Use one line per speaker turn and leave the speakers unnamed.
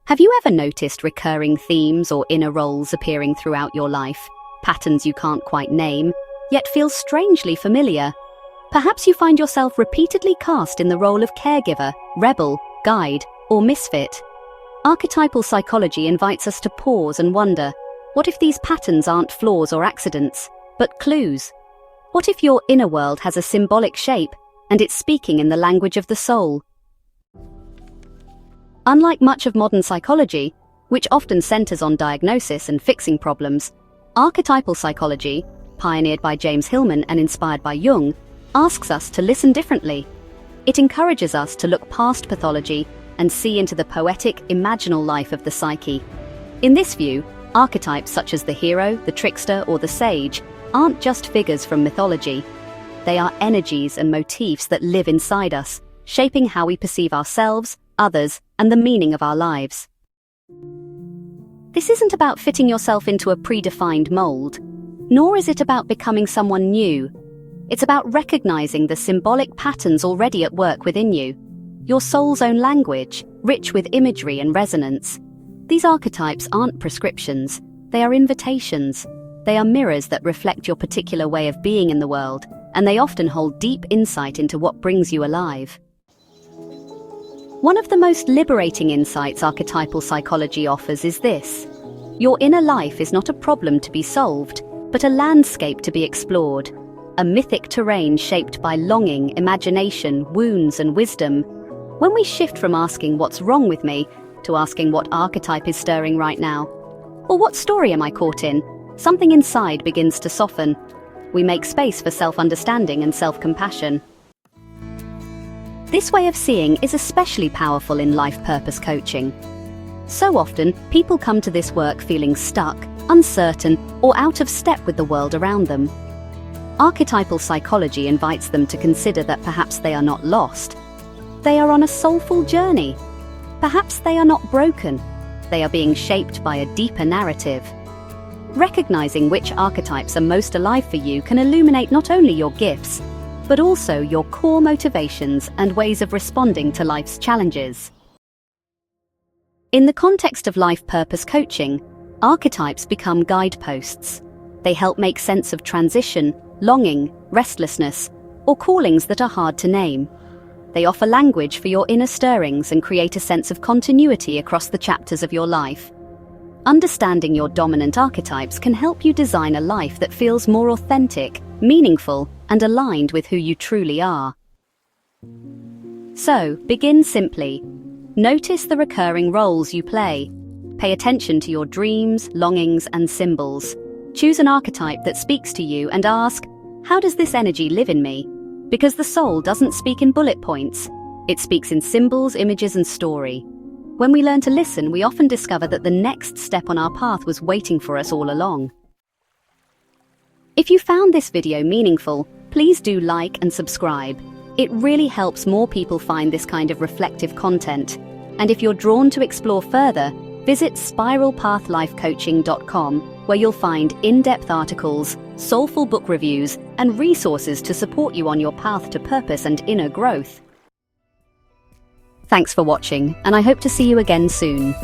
Have you ever noticed recurring themes or inner roles appearing throughout your life? Patterns you can't quite name, yet feel strangely familiar. Perhaps you find yourself repeatedly cast in the role of caregiver, rebel, guide, or misfit. Archetypal psychology invites us to pause and wonder, what if these patterns aren't flaws or accidents, but clues? What if your inner world has a symbolic shape, and it's speaking in the language of the soul? Unlike much of modern psychology, which often centers on diagnosis and fixing problems, archetypal psychology, pioneered by James Hillman and inspired by Jung, asks us to listen differently. It encourages us to look past pathology and see into the poetic, imaginal life of the psyche. In this view, archetypes such as the hero, the trickster, or the sage aren't just figures from mythology. They are energies and motifs that live inside us, shaping how we perceive ourselves, others, and the meaning of our lives. This isn't about fitting yourself into a predefined mold, nor is it about becoming someone new. It's about recognizing the symbolic patterns already at work within you, your soul's own language, rich with imagery and resonance. These archetypes aren't prescriptions, they are invitations. They are mirrors that reflect your particular way of being in the world, and they often hold deep insight into what brings you alive. One of the most liberating insights archetypal psychology offers is this: your inner life is not a problem to be solved, but a landscape to be explored, a mythic terrain shaped by longing, imagination, wounds, and wisdom. When we shift from asking what's wrong with me to asking what archetype is stirring right now, or what story am I caught in, something inside begins to soften. We make space for self-understanding and self-compassion. This way of seeing is especially powerful in life purpose coaching. So often, people come to this work feeling stuck, uncertain, or out of step with the world around them. Archetypal psychology invites them to consider that perhaps they are not lost. They are on a soulful journey. Perhaps they are not broken. They are being shaped by a deeper narrative. Recognizing which archetypes are most alive for you can illuminate not only your gifts, but also your core motivations and ways of responding to life's challenges. In the context of life purpose coaching, archetypes become guideposts. They help make sense of transition, longing, restlessness, or callings that are hard to name. They offer language for your inner stirrings and create a sense of continuity across the chapters of your life. Understanding your dominant archetypes can help you design a life that feels more authentic, meaningful, and aligned with who you truly are. So, begin simply. Notice the recurring roles you play. Pay attention to your dreams, longings, and symbols. Choose an archetype that speaks to you and ask, how does this energy live in me? Because the soul doesn't speak in bullet points. It speaks in symbols, images, and story. When we learn to listen, we often discover that the next step on our path was waiting for us all along. If you found this video meaningful, please do like and subscribe. It really helps more people find this kind of reflective content. And if you're drawn to explore further, visit spiralpathlifecoaching.com, where you'll find in-depth articles, soulful book reviews, and resources to support you on your path to purpose and inner growth. Thanks for watching, and I hope to see you again soon.